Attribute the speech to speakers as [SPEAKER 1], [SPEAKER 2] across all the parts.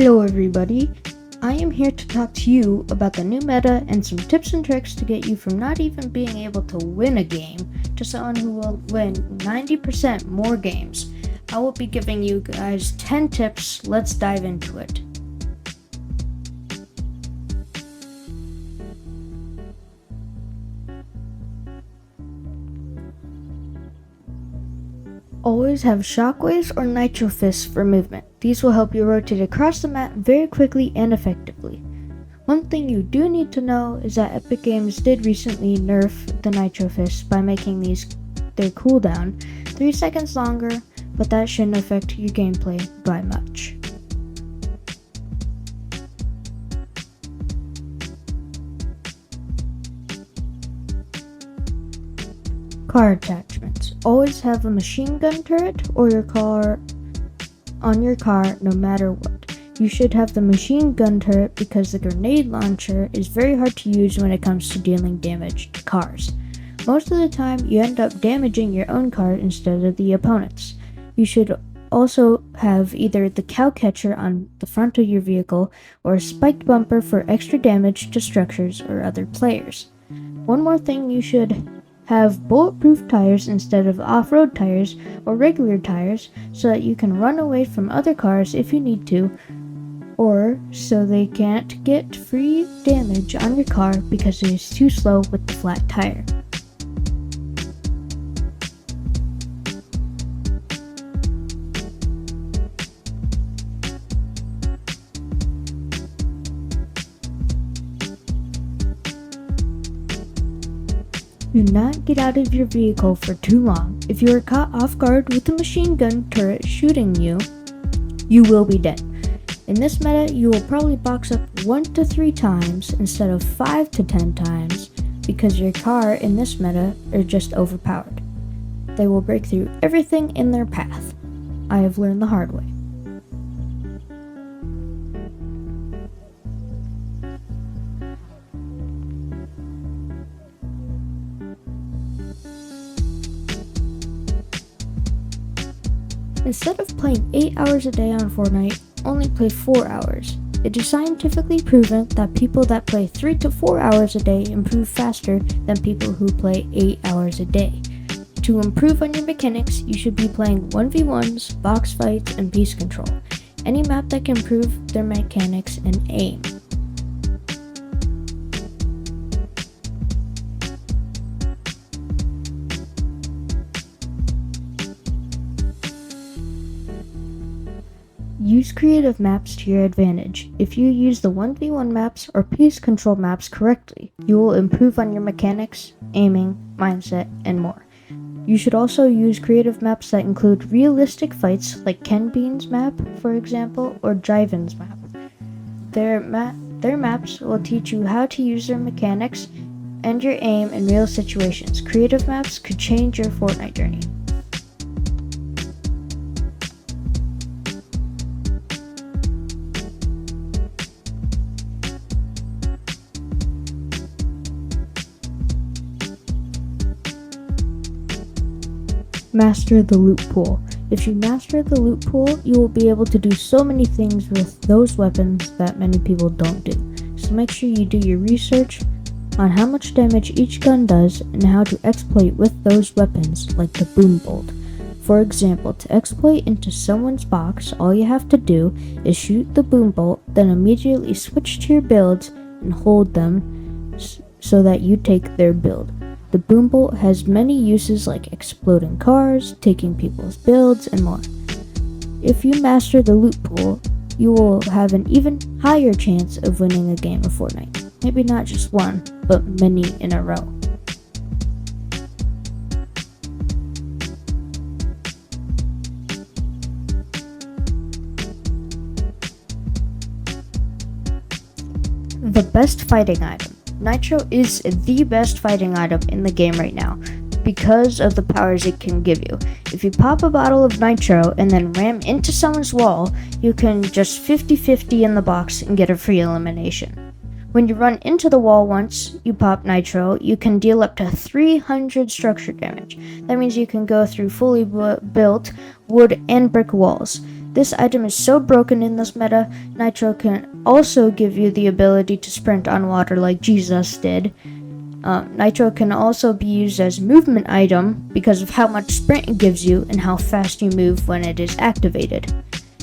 [SPEAKER 1] Hello everybody, I am here to talk to you about the new meta and some tips and tricks to get you from not even being able to win a game to someone who will win 90% more games. I will be giving you guys 10 tips, let's dive into it. Always have shockwaves or nitro fists for movement. These will help you rotate across the map very quickly and effectively. One thing you do need to know is that Epic Games did recently nerf the nitro fists by making their cooldown 3 seconds longer, but that shouldn't affect your gameplay by much. Car attachments. Always have a machine gun turret or your car on your car no matter what. You should have the machine gun turret because the grenade launcher is very hard to use when it comes to dealing damage to cars. Most of the time you end up damaging your own car instead of the opponent's. You should also have either the cow catcher on the front of your vehicle or a spiked bumper for extra damage to structures or other players. One more thing, you should have bulletproof tires instead of off-road tires or regular tires so that you can run away from other cars if you need to, or so they can't get free damage on your car because it is too slow with the flat tire. Do not get out of your vehicle for too long. If you are caught off guard with a machine gun turret shooting you, you will be dead. In this meta, you will probably box up 1 to 3 times instead of 5 to 10 times because your car in this meta are just overpowered. They will break through everything in their path. I have learned the hard way. Instead of playing 8 hours a day on Fortnite, only play 4 hours. It is scientifically proven that people that play 3 to 4 hours a day improve faster than people who play 8 hours a day. To improve on your mechanics, you should be playing 1v1s, box fights, and piece control. Any map that can improve their mechanics and aim. Use creative maps to your advantage. If you use the 1v1 maps or piece control maps correctly, you will improve on your mechanics, aiming, mindset, and more. You should also use creative maps that include realistic fights like Ken Bean's map, for example, or Jiven's map. Their maps will teach you how to use their mechanics and your aim in real situations. Creative maps could change your Fortnite journey. Master the loot pool. If you master the loot pool, you will be able to do so many things with those weapons that many people don't do. So make sure you do your research on how much damage each gun does and how to exploit with those weapons, like the boom bolt. For example, to exploit into someone's box, all you have to do is shoot the boom bolt, then immediately switch to your builds and hold them so that you take their build. The boom bolt has many uses like exploding cars, taking people's builds, and more. If you master the loot pool, you will have an even higher chance of winning a game of Fortnite. Maybe not just one, but many in a row. The best fighting item. Nitro is the best fighting item in the game right now because of the powers it can give you. If you pop a bottle of Nitro and then ram into someone's wall, you can just 50-50 in the box and get a free elimination. When you run into the wall once you pop Nitro, you can deal up to 300 structure damage. That means you can go through fully built wood and brick walls. This item is so broken in this meta. Nitro can also give you the ability to sprint on water like Jesus did. Nitro can also be used as movement item because of how much sprint it gives you and how fast you move when it is activated.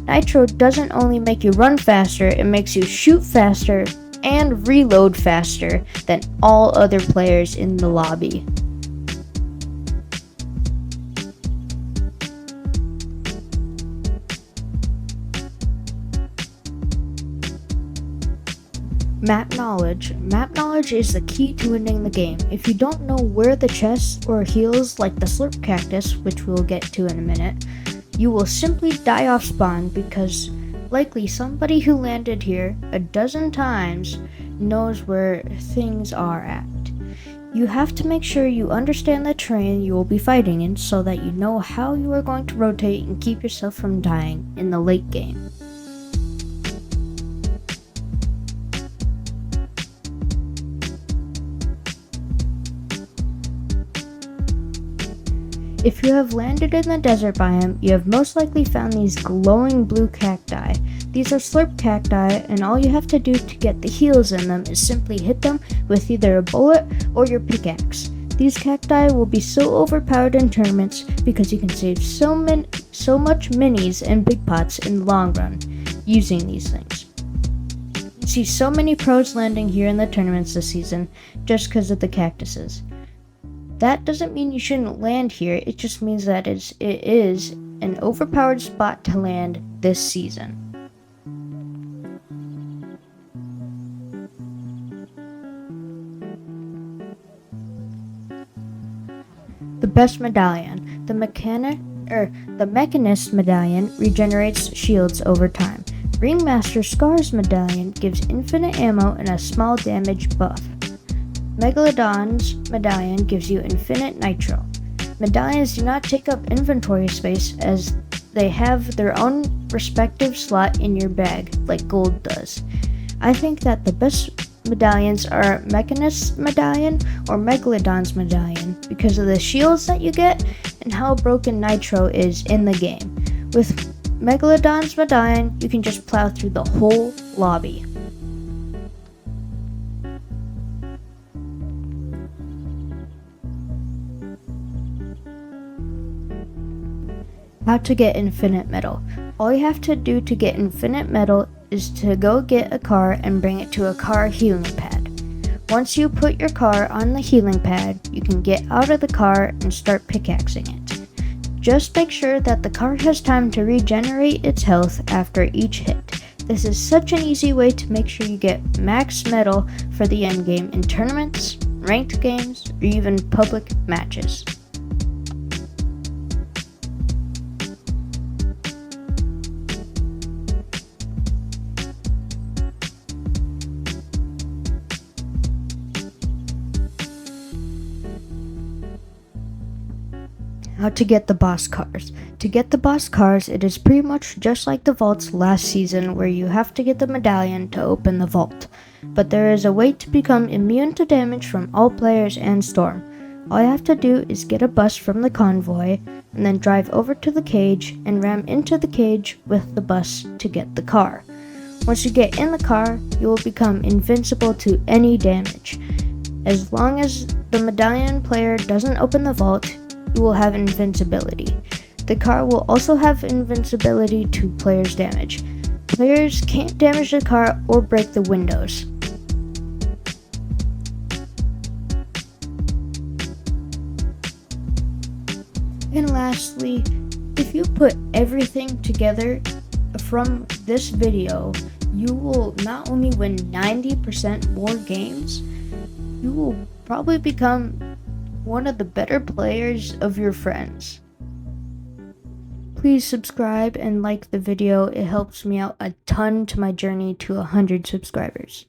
[SPEAKER 1] Nitro doesn't only make you run faster, it makes you shoot faster and reload faster than all other players in the lobby. Map knowledge. Map knowledge is the key to winning the game. If you don't know where the chests or heals like the slurp cactus, which we'll get to in a minute, you will simply die off spawn because likely somebody who landed here a dozen times knows where things are at. You have to make sure you understand the terrain you will be fighting in so that you know how you are going to rotate and keep yourself from dying in the late game. If you have landed in the desert biome, you have most likely found these glowing blue cacti. These are slurp cacti, and all you have to do to get the heals in them is simply hit them with either a bullet or your pickaxe. These cacti will be so overpowered in tournaments because you can save so much minis and big pots in the long run using these things. You see so many pros landing here in the tournaments this season just because of the cactuses. That doesn't mean you shouldn't land here, it just means that it is an overpowered spot to land this season. The best medallion. The Mechanist medallion regenerates shields over time. Ringmaster Scar's medallion gives infinite ammo and a small damage buff. Megalodon's medallion gives you infinite nitro. Medallions do not take up inventory space as they have their own respective slot in your bag, like gold does. I think that the best medallions are Mechanist's medallion or Megalodon's medallion because of the shields that you get and how broken nitro is in the game. With Megalodon's medallion, you can just plow through the whole lobby. How to get infinite metal. All you have to do to get infinite metal is to go get a car and bring it to a car healing pad. Once you put your car on the healing pad, you can get out of the car and start pickaxing it. Just make sure that the car has time to regenerate its health after each hit. This is such an easy way to make sure you get max metal for the endgame in tournaments, ranked games, or even public matches. How to get the boss cars. To get the boss cars, it is pretty much just like the vaults last season where you have to get the medallion to open the vault. But there is a way to become immune to damage from all players and Storm. All you have to do is get a bus from the convoy and then drive over to the cage and ram into the cage with the bus to get the car. Once you get in the car, you will become invincible to any damage. As long as the medallion player doesn't open the vault, you will have invincibility. The car will also have invincibility to players' damage. Players can't damage the car or break the windows. And lastly, if you put everything together from this video, you will not only win 90% more games, you will probably become one of the better players of your friends. Please subscribe and like the video. It helps me out a ton to my journey to 100 subscribers.